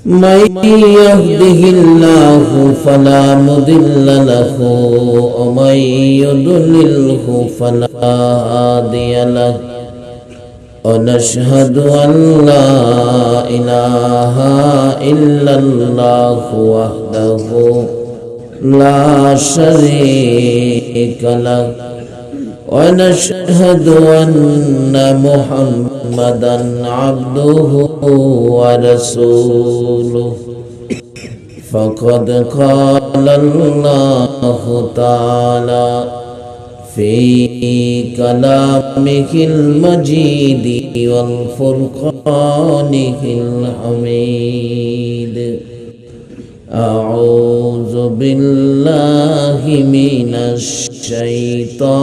من يهده الله فلا مضل له ومن يضلله فلا هادي له ونشهد أن لا إله إلا الله وحده لا شريك له ونشهد أن محمدا عبده ورسوله فقد قال الله تعالى في كلامه المجيد والفرقانه الحميد أعوذ بالله من الشيطان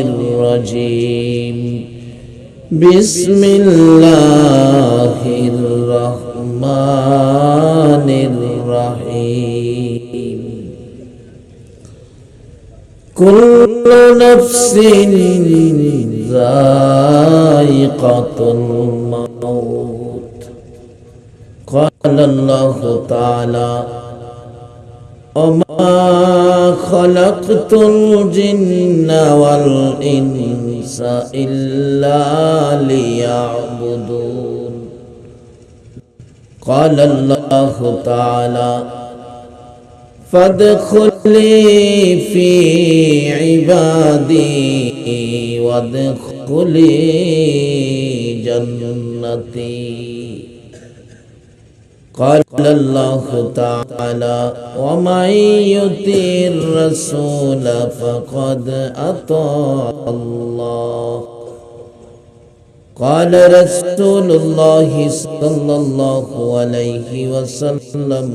الرجيم بسم الله الرحمن الرحيم كل نفس ذائقة الموت قال الله تعالى وما خلقت الجن والإنس إلا ليعبدون قال الله تعالى فادخلي في عبادي وادخلي جنتي قال الله تعالى ومن يطع الرسول فقد أطاع الله قال رسول الله صلى الله عليه وسلم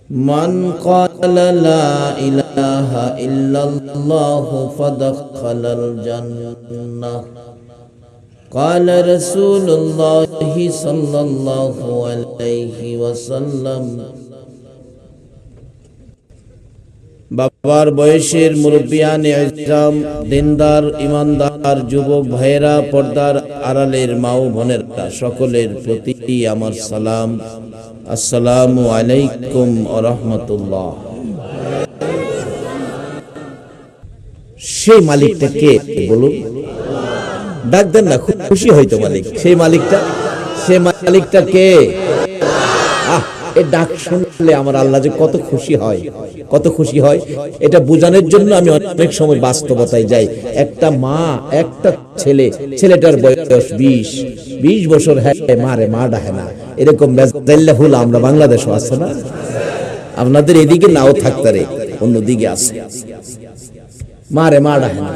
من قال لا إله إلا الله فدخل الجنة قال رسول الله صلى الله عليه وسلم বাবার বয়সের মুরব্বিয়ানে ইসলাম, দিনদার ইমানদার যুবক ভাইরা, পর্দার আড়ালের মা ও বোনেরা, সকলের প্রতি আমার সালাম। আসসালামু আলাইকুম ওয়া রাহমাতুল্লাহ। সেই মালিকটা কে বলুন? ডাক দেন না, খুব খুশি হয়তো মালিক। সেই মালিকটা কে? এই ডাক শুনলে আমার আল্লাহ যে কত খুশি হয়, এটা বোঝানোর জন্য আমি অনেক সময় বাস্তবতায় যাই। একটা মা, একটা ছেলেটার বয়স 20 বছর, হ্যাঁ মারে মা ডাহে না, এরকম বেজাল্লাহুল আমরা বাংলাদেশও আছে না? আপনাদের এদিকে নাও থাকতারে, অন্যদিকে আছে। মারে মা ডাহে না,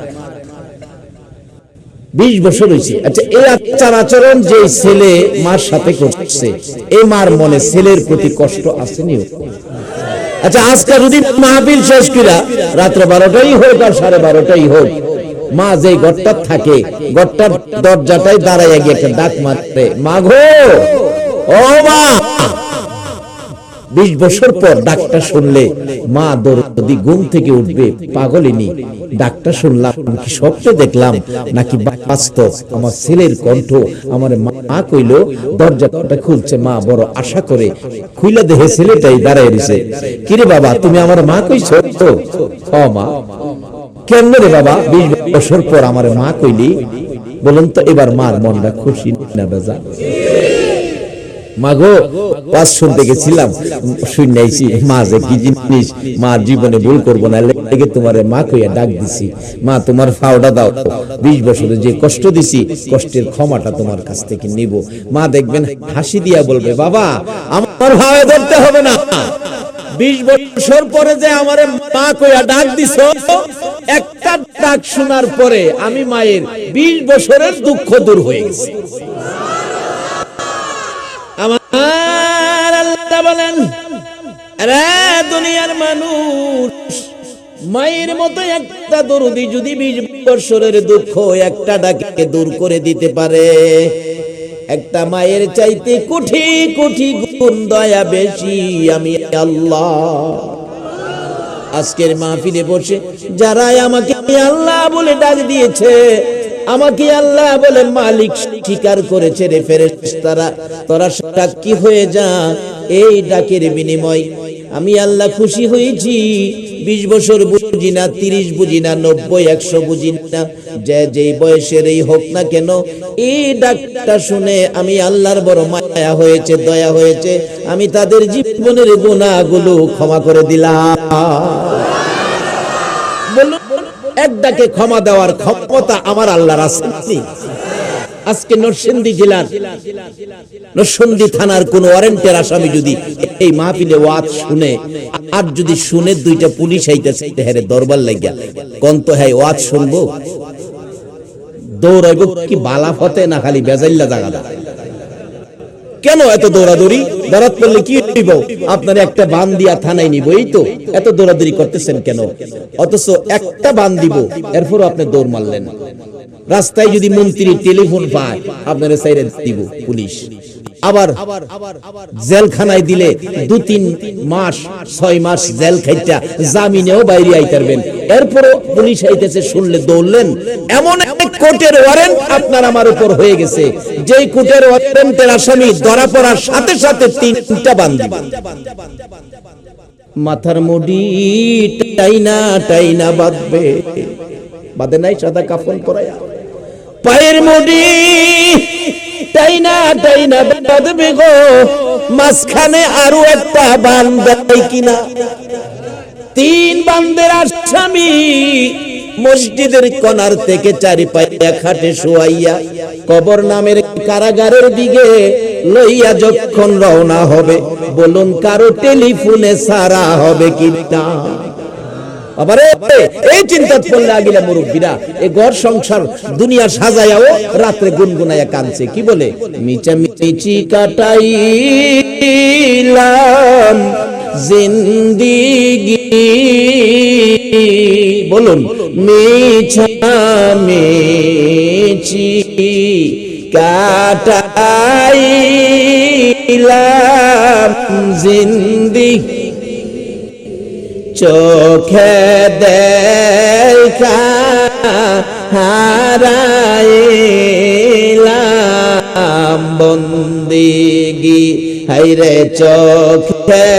20 বছর হয়েছে। আচ্ছা, এই আচার আচরণ যে ছেলে মার সাথে করছে, এই মার মনে ছেলের প্রতি কষ্ট আসেনি? আচ্ছা, আজকে যদি মাহফিল শেষ করা রাত্র 12টাই হোক আর 12:30টাই হোক, মা যে ঘরটা থাকে, ঘরটার দরজাটাই দাঁড়াইয়া গিয়ে একটা ডাক মারতে, মা গো, ও মা। 20 বছর পর ডাকটা শুনলে মা দরদি ঘুম থেকে উঠবে, পাগলিনী ডাকটা শুনলাম কি স্বপ্ন দেখলাম নাকি বাস্তব? আমার ছেলের কণ্ঠ আমার মা কইলো, দরজাটা খুলছে, মা বড় আশা করে খুইলা দেখে ছেলেটাই দাঁড়ায় রয়েছে। কিরে বাবা, তুমি আমার মা কইছো তো? ও মা। কেমনে রে বাবা, 20 বছর পর আমার মা কইলি? বলুন তো এবার মার মনটা খুশি না বেজা? মাগো, ওয়াজ শুনতে গেছিলাম, শুনাইছি মা যে কি জিনিস, মার জীবনে ভুল করবো না লেগে তোমার মা কইয়া ডাক দিছি। মা, তোমার ফাওটা দাও, 20 বছরে যে কষ্ট দিছি, কষ্টের ক্ষমাটা তোমার কাছ থেকে নিব। মা দেখবেন হাসি দিয়া বলবে, বাবা আমার ভাবে ধরতে হবে না, 20 বছর পরে যে আমারে মা কইয়া ডাক দিছো, একটা ডাক শোনার পরে আমি মায়ের 20 বছরের দুঃখ দূর হয়ে গেছে। আমার আল্লাহ বলেন, আরে দুনিয়ার মানুষ, মায়ের মতো একটা দরদি যদি 20 বছরের দুঃখ একটা ডাকে দূর করে দিতে পারে, একটা মায়ের চাইতে কোটি কোটি গুণ দয়া বেশি আমি আল্লাহ। আজকের মাহফিলে বসে যারা আমাকে আল্লাহ বলে ডাক দিয়েছে, আমাকে আল্লাহ বলে মালিক স্বীকার করেছে রে ফেরেশতারা, তোরা সাক্ষী হয়ে যা। এই ডাকের বিনিময় আমি আল্লাহ খুশি হয়েছি। 20 বছর বুঝি না, 30 বুঝি না, 90, 100 বুঝি না, যেই বয়সের এই হোক না কেন, এই ডাকটা শুনে আমি আল্লাহর বড় মায়া হয়েছে, দয়া হয়েছে। আমি তাদের জীবনের গুনাহগুলো ক্ষমা করে দিলাম। বলুন, এক ডাকে ক্ষমা দেওয়ার ক্ষমতা আমার আল্লাহর আছে। আজকে নরসিংদী জেলার নরসিংদী থানার কোন ওয়ারেন্টের আসামি যদি এই মাহফিলে ওয়াজ শুনে, আর যদি শুনে 2টা পুলিশ আইতেছে হেরে দরবার লাগিয়া, কোন তো হ্যাঁ ওয়াজ শুনবো, দৌড়াইব কি বালা ফতে না খালি বেজাইল্লা জায়গা? কেন এত দৌড়াদৌড়ি? দাঁড়াত করলে কি হইব? আপনার একটা বান দিয়া থানায় নিব, এই তো এত দৌড়াদৌড়ি করতেছেন কেন? অথচ একটা বান দিব, এরপর আপনি দৌড় মারলেন। রাস্তায় যদি মন্ত্রী টেলিফোন পায়, আপনার সাইরে দিব পুলিশ। আবার জেলখানায় দিলে 2-3 মাস 6 মাস জেল খাইটা জামিনেও বাইরে আইতারবেন, এরপরও পুলিশ আইতেছে শুনলে দৌড়লেন। এমন এক কোর্টের ওয়ারেন্ট আপনার আমার উপর হয়ে গেছে, যেই কোর্টের ওয়ারেন্টের আসামি ধরা পড়ার সাথে সাথে 3টা বান্দি। মাথার মুড়ি টাইনা টাইনা বাঁধবে, বাঁধে নাই সাদা কাফন পরায়া, পায়ের মুড়ি টাইনা টাইনা বাঁধবে গো, মাঝখানে আরো একটা বান্ধ কিনা। 3 বান্দের আসামি মসজিদের কোণার থেকে 4 পায়া খাটে শোয়াইয়া কবর নামের কারাগারের দিকে লইয়া যখন রওনা হবে, বলুন কারো টেলিফোনে সারা হবে কিনা? আবারে এই চিন্তা করলে আগিলা মুরব্বীরা এই ঘর সংসার দুনিয়া সাজায়াও রাত্রে গুনগুনায়া কাঁদছে। কি বলে? মিচামিচি কাটাইলাম জিন্দিগি, বলুন মিছামিচি কাটাইলাম জিন্দিগি, চোখে দেখা হারাইলাম বন্দিগি, হাইরে চোখে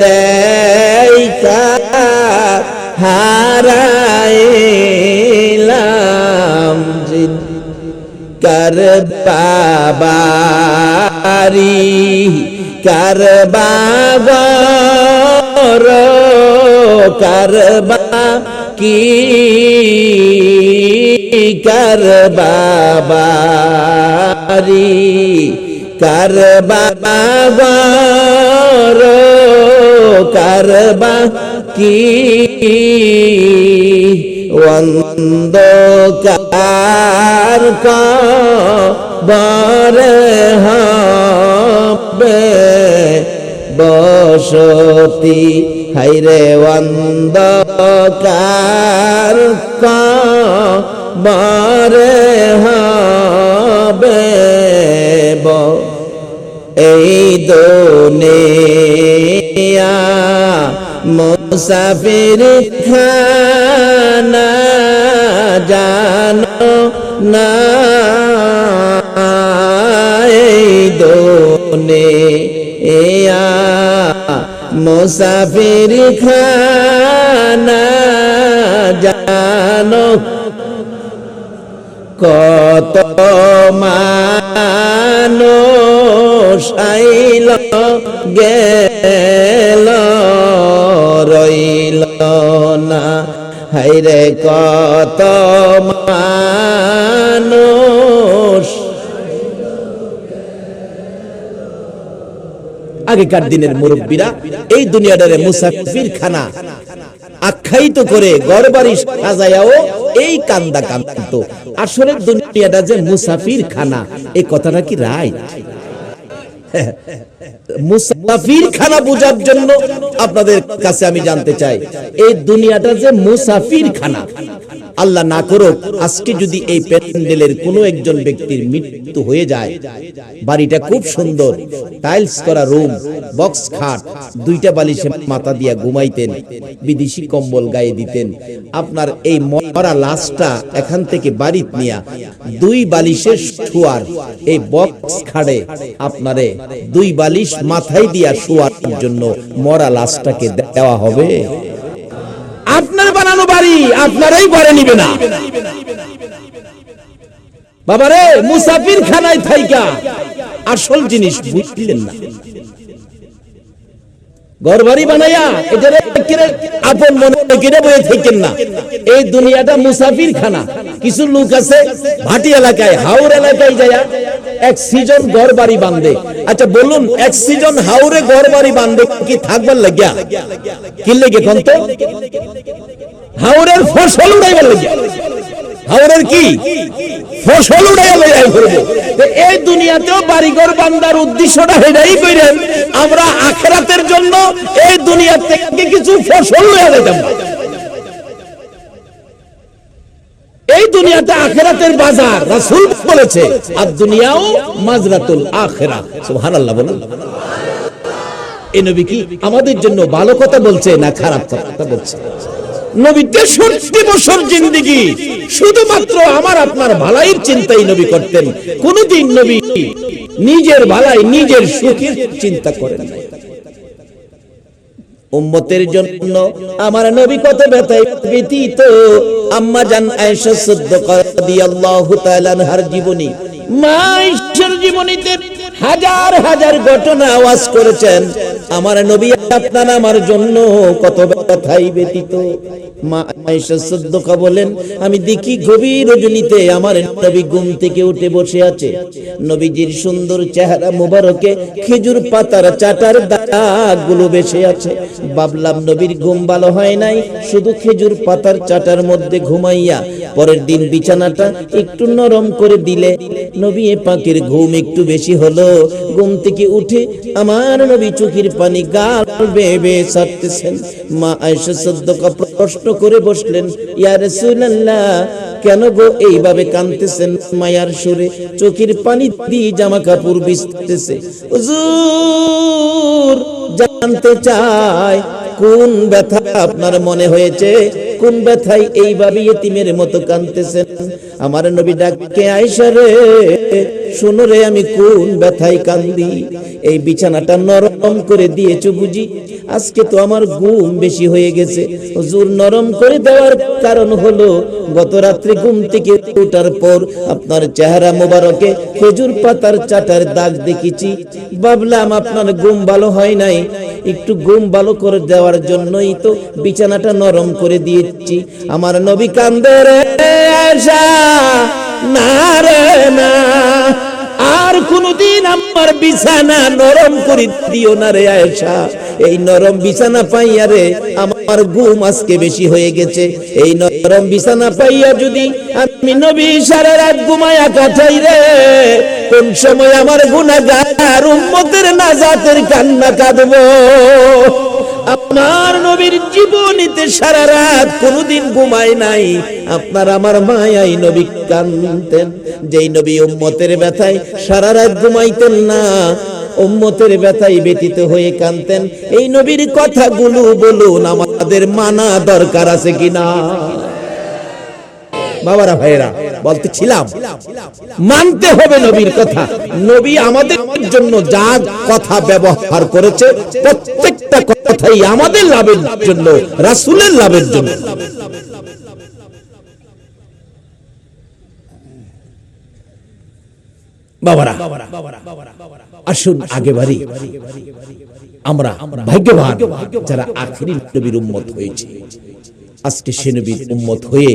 দেখা হারাইলাম কার বাবারি কার বাগর কারবা কি কার বাবারি কার বাগর কারবা কি অন্ধকার কবর হবে বসতি, হাইরে অন্ধকার কবর হবে এই দুনিয়া মুসাফির খানা জানো না, এই দুনিয়া মুসাফির খানা জানো, কত মানুষ আইল গেল রইল না, হাইরে কত মানুষ। আগেকার দিনের মুরব্বীরা এই দুনিয়াটারে মুসাফির খানা আখ্যায়িত করে ঘরবাড়ি সাজায়াও এই কান্দা কান্দতো। আসলে দুনিয়াটা যে মুসাফির খানা, এই কথাটা কি রাইট? মুসাফির খানা বোঝার জন্য আপনাদের কাছে আমি জানতে চাই, এই দুনিয়াটা যে মুসাফির খানা, আল্লাহ না করুক আজকে যদি এই প্যান্ডেলের কোনো একজন ব্যক্তির মৃত্যু হয়ে যায়, বাড়িটা খুব সুন্দর, টাইলস করা রুম, বক্স খাট, দুইটা বালিশে মাথা দিয়া ঘুমাইতেন, বিদেশি কম্বল গায়ে দিতেন, আপনার এই মরা লাশটা এখান থেকে বাড়িতে নিয়া দুই বালিশের শোয়ার এই বক্স খাটে আপনারে দুই বালিশ মাথায় দিয়া শোয়ার জন্য মরা লাশটাকে দেওয়া হবে? আপনার বানানো বাড়ি আপনারাই ঘরে নিবে না। বাবারে, মুসাফির খানায় থাইকা আসল জিনিস বুঝলেন না। ঘর বাড়ি বানাইয়া এটারে আপন মনে কেড়ে বয়ে থাকেন না। এই দুনিয়াটা মুসাফির খানা। কিছু লোক আছে ভাটি এলাকায়, হাওর এলাকায় যায় এক সিজন ঘর বাড়ি বাঁধে। আচ্ছা বলুন, এক সিজন হাওরে ঘর বাড়ি বাঁধে কি থাকবার লাগিয়া? কি লেগে কোন তো? হাওরের ফসল উড়াইবার লাগিয়া। হাওরের কি ফসল উড়াইয়া করবো? এই দুনিয়াতেও বাড়িঘর বান্দার উদ্দেশ্যটা হেডাই কইরেন আমরা আখিরাতের জন্য এই দুনিয়া থেকে কিছু ফসল লইয়া যাইতাম। এই দুনিয়াটা আখিরাতের বাজার। রাসূল বলেছে আর দুনিয়াও মাজরাতুল আখিরা। সুবহানাল্লাহ বলেন। এই নবী কি আমাদের জন্য ভালো কথা বলছে না খারাপ কথা বলছে? নবী ৬৩ বছর জিন্দেগি শুধুমাত্র আমার আপনার ভালাইয়ের চিন্তাই নবী করতেন। কোনদিন নবী নিজের ভালাই নিজের সুখের চিন্তা করেন না। উম্মতের জন্য আমার নবী কত ব্যথায় ব্যতীত। আম্মা জান আয়েশা সিদ্দিকা রাদিয়াল্লাহু তাআলা আনহার জীবনী, মা আয়েশার জীবনীতে হাজার হাজার ঘটনা আওয়াজ করেছেন। আমার নবী আপনার আমার জন্য কত ব্যথায় ব্যতীত। মা আয়েশা সিদ্দিকা বলেন, আমি দেখি গভীর রজনীতে আমার নবী ঘুম থেকে উঠে বসে আছে। নবীজির সুন্দর চেহারা মোবারকে খেজুর পাতার চাটার দাগগুলো বেশি আছে। ভাবলাম নবীর ঘুম ভালো হয় নাই, শুধু খেজুর পাতার চাটার মধ্যে ঘুমাইয়া পরের দিন বিছানাটা একটু নরম করে দিলে নবী পাকের ঘুম একটু বেশি হলো। ঘুম থেকে উঠে আমার নবী চোখের পানি গাল বেয়ে বেয়ে ছাড়তেছেন। মা আয়েশা সিদ্দিকা প্রশ্ন করে বসলেন, ইয়া রাসূলুল্লাহ, কেন গো এইভাবে কাঁদতেছেন? মায়ার সুরে চোখের পানি দিয়ে জামা কাপড় ভিজতেছে। হুজুর জানতে চাই কোন ব্যথা আপনার মনে হয়েছে, কোন ব্যথায় এইভাবে ইতিমের মতো কাঁদতেছেন? আমার নবী ডাকে, আয়েশা রে শোনো রে, আমি কোন ব্যথায় কান্দি? এই বিছানাটা নরম করে দিয়েছো বুঝি? আজকে তো আমার ঘুম বেশি হয়ে গেছে। হুজুর, নরম করে দেওয়ার কারণ হলো গত রাত্রে ঘুম থেকে ওঠার পর আপনার চেহারা মোবারকে খেজুর পাতার চাটার দাগ দেখেছি। ভাবলাম আপনার ঘুম ভালো হয় নাই, একটু ঘুম ভালো করে দেওয়ার জন্যই তো বিছানাটা নরম করে দিয়েছি। আমার নবী কান্দে, রে আয়েশা না রে না, আর কোনদিন আমার বিছানা নরম করে দিও না রে আয়েশা। এই নরম বিছানা পাইয়া রে আমার ঘুম আজকে বেশি হয়ে গেছে। এই নরম বিছানা পাইয়া যদি আমি নবী সারা রাত ঘুমায়া কাটাই রে, কোন সময় আমার গুনাহগার উম্মতের নাজাতের কান্না কাঁদবো? আপনার নবীর জীবনীতে সারা রাত কোনদিন ঘুমায় নাই। আপনার আমার মায়াই নবী কাঁদতেন। যেই নবী উম্মতের ব্যথায় সারা রাত ঘুমাইতেন না, উম্মতের ব্যথায় ব্যতীত হয়ে কাঁদতেন, এই নবীর কথাগুলো বলুন আমাদের মানা দরকার আছে কিনা? বাবারা ভাইরা বলতেছিলাম মানতে হবে নবীর কথা। নবী আমাদের জন্য যা কথা ব্যবহার করেছে প্রত্যেকটা কথাই আমাদের লাভের জন্য, রাসূলের লাভের জন্য। বাবারা আসুন আগে বাড়ি। আমরা ভাগ্যবান যারা আখিরি নবীর উম্মত হয়েছে। আজকে সে নবীর উম্মত হয়ে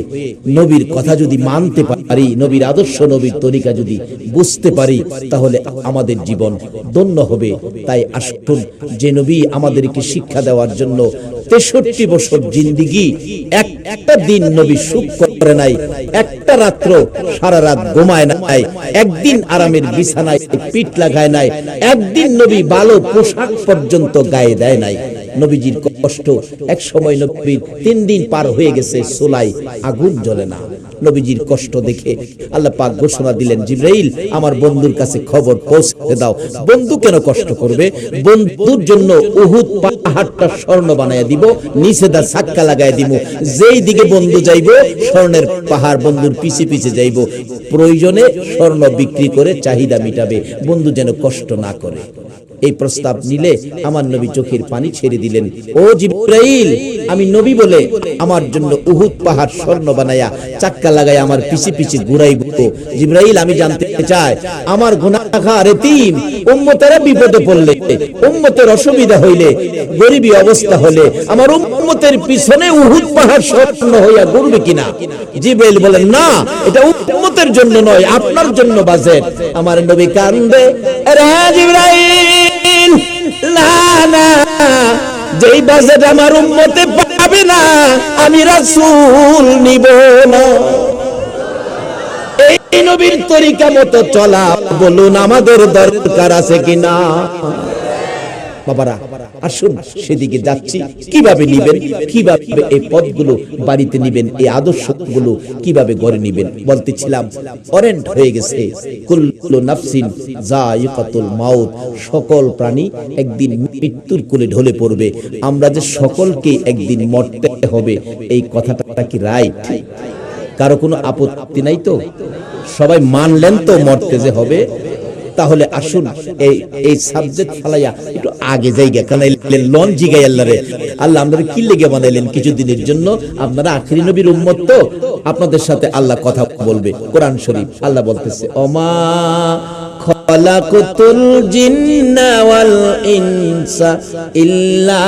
নবীর কথা যদি মানতে পারি, নবীর আদর্শ নবীর তরিকা যদি বুঝতে পারি, তাহলে আমাদের জীবন ধন্য হবে। তাই আসুন, যে নবী আমাদেরকে শিক্ষা দেওয়ার জন্য ৬৩ বছর জিন্দেগি একটা দিন নবী সুখ করে নাই, একটা রাত্র সারা রাত ঘুমায় নাই, একদিন আরামের বিছানায় পিঠ লাগায় নাই, একদিন নবী ভালো পোশাক পর্যন্ত গায়ে দেয় নাই। নবীজির কষ্ট। এক সময় নবীর 3 দিন পার হয়ে গেছে, চুলায় আগুন জ্বলে না। নবীজির কষ্ট দেখে আল্লাহ পাক ঘোষণা দিলেন, জিবরাইল আমার বন্ধুর কাছে খবর পৌঁছে দাও। বন্ধু কেন কষ্ট করবে? বন্ধুর জন্য উহুদ পাহাড়টা স্বর্ণ বানায়া দিব, নিচে দা ছাক্কা লাগায় দিব। যেই দিকে বন্ধু যাইবো স্বর্ণের পাহাড় বন্ধুর পিছে পিছে যাইব। প্রয়োজনে স্বর্ণ বিক্রি করে চাহিদা মিটাবে, বন্ধু যেন কষ্ট না করে। এই প্রস্তাব নিলে আমার নবী চোখের পানি ছেড়ে দিলেন। ও জিবরাইল, আমি নবী বলে আমার জন্য উহুদ পাহাড় স্বর্ণ বানায়া চাক্কা লাগায় আমার পিছে পিছে ঘুরাইব। জিবরাইল, আমি জানতে চাই আমার গুনাহগার এতিম উম্মতেরা বিপদে পড়লে, উম্মতের অসুবিধা হইলে, গরিবী অবস্থা হলে আমার উম্মতের পিছনে উহুদ পাহাড় স্বর্ণ হইয়া ঘুরবে কিনা? জিবরাইল বলেন, না, এটা উম্মতের জন্য নয়, আপনার জন্য বাজেট। আমার নবী কান্দে, আরে জিবরাইল, না না, যেই বাজেট আমার উম্মতে পাবে না আমি রাসূল নিব না। এই নবীর তরিকা মতো চলা, বলুন আমাদের দরকার আছে কিনা? বাবারা আসুন সেদিকে যাচ্ছি। কিভাবে নিবেন, কিভাবে এই পথগুলো বাড়িতে নিবেন, এই আদর্শগুলো কিভাবে গড়ে নিবেন বলতেছিলাম। অরেন্ট হয়ে গেছে, কুল্লু নাফসিন যায়িকাতুল মাউত, সকল প্রাণী একদিন মৃত্যুর কোলে ঢলে পড়বে। আমরা যে সকলকে একদিন মরতে হবে, এই কথাটা কি রাইট? কারো কোনো আপত্তি নাই তো? সবাই মানলেন তো মরতে যে হবে? তাহলে আসুন এই সাবজেক্ট ফালাইয়া একটু আগে যাইগা, কারণ লন জিগাই আল্লাহরে, আল্লাহ আপনারা কি লেগে বানাইলেন কিছুদিনের জন্য? আপনারা আখিরি নবীর উম্মত, তো আপনাদের সাথে আল্লাহ কথা বলবে। কোরআন শরীফ আল্লাহ বলতেছে, ওমা খালাকুতুল জিন্না ওয়াল ইনসা ইল্লা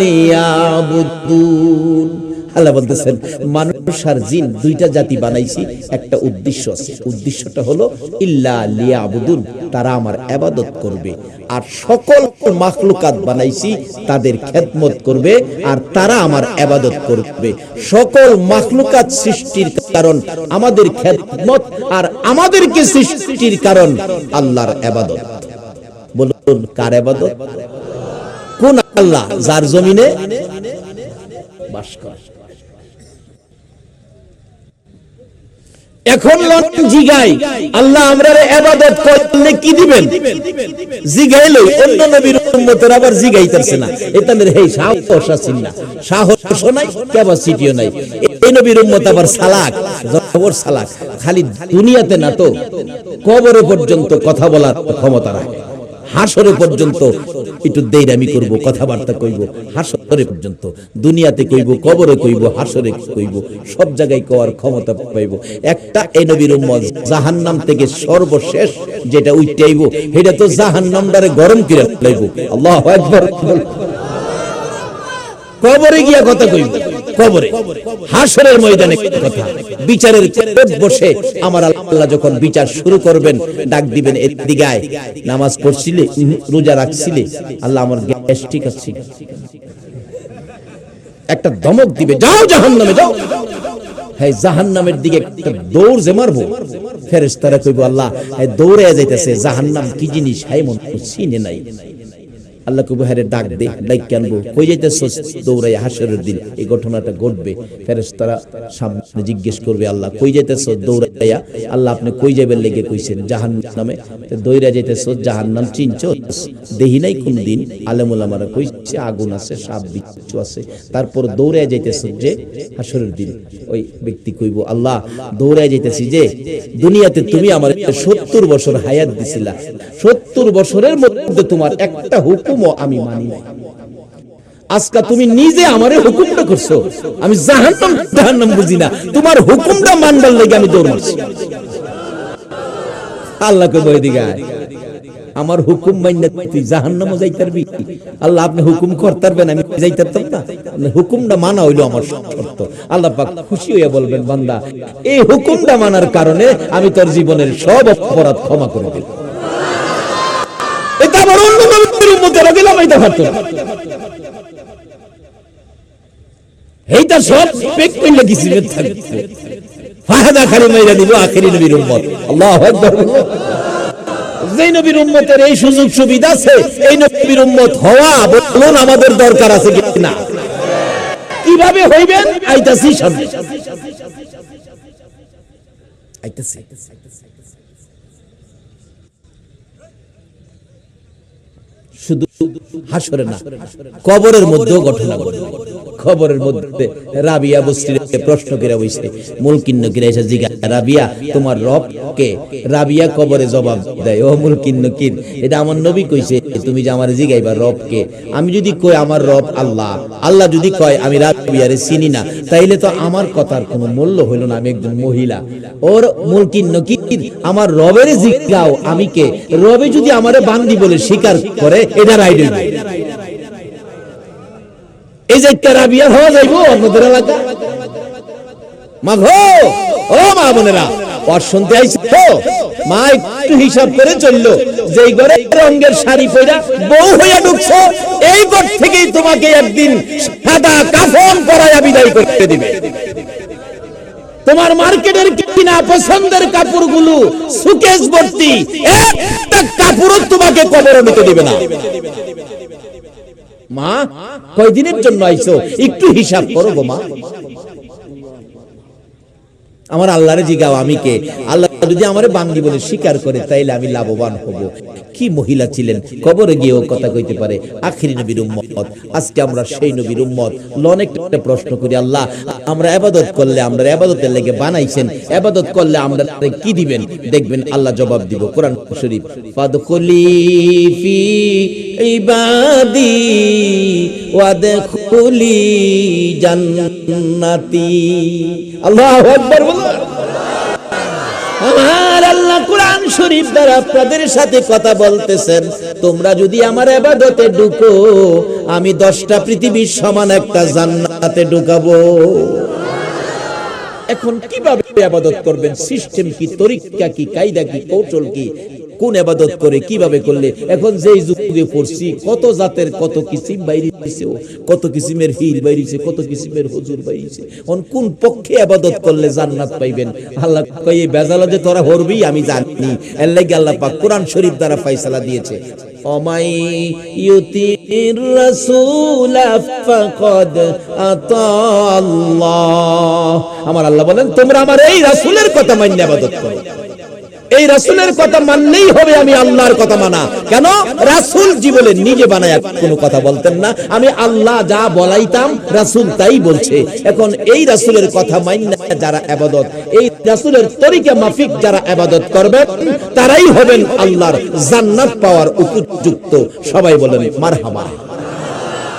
লিয়াবুদুন। আল্লাহ বলতেছেন, মানুষ আর জিন দুইটা জাতি বানাইছি, একটা উদ্দেশ্য আছে। উদ্দেশ্যটা হলো ইল্লা লিয়াবুদুন, তারা আমার ইবাদত করবে। আর সকল মাখলুকাত বানাইছি তাদের খেদমত করবে, আর তারা আমার ইবাদত করবে। সকল মাখলুকাত সৃষ্টির কারণ আমাদের খেদমত, আর আমাদেরকে সৃষ্টির কারণ আল্লাহর ইবাদত। বলুন কার ইবাদত? কোন আল্লাহ? যার জমিনে বাস করে। এখন জিগাই, আল্লাহ আমরার ইবাদত করলে কি দিবেন? জিগাইলো অন্য নবীর উম্মতের আবার জিগাইতাছে না। এতানের হেই সাহস আছে না, সাহস নাই, ক্যাপাসিটিও নাই। এই নবীর উম্মত আবার সালাক, জবর সালাক। খালি দুনিয়াতে না তো, কবরে পর্যন্ত কথা বলার ক্ষমতা রাখে। হাসরে পর্যন্ত একটু দেইরামি করব, কথাবার্তা কইব, হাসরে পর্যন্ত। দুনিয়াতে কইব, কবরে কইব, হাসরে কইব, সব জায়গায় কওয়ার ক্ষমতা পাইব। একটা এই নবীর উম্মত জাহান্নাম থেকে সর্বশেষ যেটা উইটাইব, এটা তো জাহান্নামটারে গরম করে লাইব। আল্লাহু আকবার। কবরে গিয়া কথা কইব, কবরে, হাসরের ময়দানে কথা, বিচারের কোর্ট বসে আমার আল্লাহ যখন বিচার শুরু করবেন, ডাক দিবেন, এদিকে আয়, নামাজ পড়ছিলে, রোজা রাখছিলে, আল্লাহ আমার গ্যাস্ট্রিক আছে, একটা ধমক দিবে, যাও জাহান্নামে যাও। হ্যাঁ, জাহান্নামের দিকে একটা দৌড় যে মারবো, ফেরেশতারা কইব, আল্লাহ দৌড়ে যাইতেছে, জাহান্নাম কি জিনিস হাই মন চিনে নাই। আল্লাহ কইব, হ্যাঁ ডাক দে, ডাক আনবো, কই যাইতেছস? দৌড়াই হাসরের দিন এই ঘটনাটা ঘটবে। ফেরেশতারা সামনে জিজ্ঞেস করবে, আল্লাহ কই যাইতেছস? দৌড়াইয়া। আল্লাহ আপনি কই যাবেন লেগে কইছেন? জাহান্নামে। দৌড়া যাইতেছস, জাহান্নাম চিনছস? দেহি নাই কোন দিন? আলেম ওলামারা কইছে আগুন আছে, সাপ বিচ্ছু আছে। তারপর দৌড়ায় যাইতেছস যে হাসরের দিন। ওই ব্যক্তি কইব, আল্লাহ দৌড়ায় যাইতেছি যে দুনিয়াতে তুমি আমার 70 বছর হায়াত দিছিলা, 70 বছরের মধ্যে তোমার একটা হুকুমও আমি মানি নাই। আজকে তুমি নিজে আমারে হুকুমটা করছো, আমি জাহান্নাম বুঝি না, তোমার হুকুমটা মানবার লাগি আমি দৌড় মারছি। আল্লাহকে বই দিগা, আমার হুকুম মাইনা তুই জাহান্নামে যাইতে পারবি? আল্লাহ আপনি হুকুম করতে পারবেন, আমি যাইতে পারতাম না? হুকুমটা মানা হইলো আমার শর্ত। আল্লাহ পাক খুশি হইয়া বলবেন, বান্দা এই হুকুমটা মানার কারণে আমি তোর জীবনের সব অপরাধ ক্ষমা করে দিলাম। এটা আবার অন্য নবীর উম্মতেরা দিলাম, এটা পারতো না। এইটা সব পেক কইলা কিছু থাকবে, ফায়দা খালি মাইরা দিব আখেরি নবীর উম্মত। আল্লাহু আকবার। যে নবীর উম্মতের এই সুযোগ সুবিধা আছে, এই নবীর উম্মত হওয়া বলুন আমাদের দরকার আছে কিনা? কিভাবে হইবেন আইতাছি সামনে, আইতাছি। শুধু হাসরে না, কবরের মধ্যেও ঘটনা ঘটে। খবরের মধ্যে রাবিয়া বস্তিতে প্রশ্ন করে বইছে, মুলকিন্নকির এসে জিজ্ঞা, রাবিয়া তোমার রব কে? রাবিয়া কবরে জবাব দেয়, ও মুলকিন্নকির, এটা আমার নবী কইছে তুমি যে আমার জিগাইবা রব কে। আমি যদি কই আমার রব আল্লাহ, আল্লাহ যদি কয় আমি রাবিয়ারে চিনি না, তাইলে তো আমার কথার কোনো মূল্য হইল না, আমি একজন মহিলা। ওর মুলকিন্নকির আমার রবের জিজ্ঞাও আমি কে? রবে যদি আমারে বান্দি বলে স্বীকার করে, এটা রাইট হইবে। এই যে রাবিয়া হওয়া যাইব অন্যদের এলাকা? মা গো, ও মা বোনেরা, ওর শুনতে আইছো তো? মা একটু হিসাব করে চললো, যে ঘরে রঙের শাড়ি পরা বউ হইয়া ঢুকছো, এই ঘর থেকেই তোমাকে একদিন সাদা কাফন পরাইয়া বিদায় করতে দিবে। তোমার মার্কেটের কিনা পছন্দের কাপড়গুলো সুকেস ভর্তি, একটা কাপড়ও তোমাকে কবরে নিতে দিবে না। মা কয়দিনের জন্য আইছো একটু হিসাব করো গো মা। আমার আল্লাহরে জিগাও আমি কে? আল্লাহ যদি আমারে বান্দি বলে স্বীকার করে, তাইলে আমি লাভবান হব। কি মহিলা ছিলেন, কবরে গিয়েও কথা কইতে পারে। আখিরি নবীর উম্মত, আজকে আমরা সেই নবীর উম্মত। অনেকটা প্রশ্ন করি, আল্লাহ আমরা ইবাদত করলে, আমরা ইবাদতের লেগে বানাইছেন, ইবাদত করলে আমরা কি দিবেন? দেখবেন আল্লাহ জবাব দিব। কোরআন শরীফ, ফাদখুলি ফি ইবাদি ওয়াদখুলি জান্নাতি। আল্লাহু আকবার বলো। আমার আল্লাহ কোরআন শরীফ দ্বারা আপনাদের সাথে কথা বলতেছেন, তোমরা যদি আমার ইবাদতে ঢুকো, আমি 10টা পৃথিবীর সমান একটা জান্নাতে ঢুকাবো। এখন কিভাবে ইবাদত করবেন? সিস্টেম কি, তরিকা কি, কায়দা কি, কৌশল কি, কোন ইবাদত করে কিভাবে করলে? এখন যেই যুগে পড়ছি, কত জাতের কত কিসিম বাইরেছে, কত কিসিমের হিল বাইরেছে, কত কিসিমের হুজুর বাইরেছে। কোন পক্ষে ইবাদত করলে জান্নাত পাইবেন? আল্লাহ কয় এই বেজাল যে তোরা হরবি আমি জানি, এর লাগি আল্লাহ পাক কোরআন শরীফ দ্বারা ফয়সালা দিয়েছে, ওমাই ইউতির রাসূল ফাকাদ আতাল্লাহ। আমার আল্লাহ বলেন তোমরা আমার এই রাসূলের কথা মাইন্না ইবাদত করো। এই রাসূলের কথা মানলেই হবে আমি আল্লাহর কথা মানা। কেন? রাসূল জীবনে নিজে বানায়া কোনো কথা বলতেন না, আমি আল্লাহ যা বলাইতাম রাসূল তাই বলছে। এখন এই রাসূলের কথা মাইন্না যারা ইবাদত, এই রাসূলের তরিকা মাফিক যারা ইবাদত করবেন, তারাই হবেন আল্লাহর জান্নাত পাওয়ার উপযুক্ত। সবাই বলেন মারহাবা।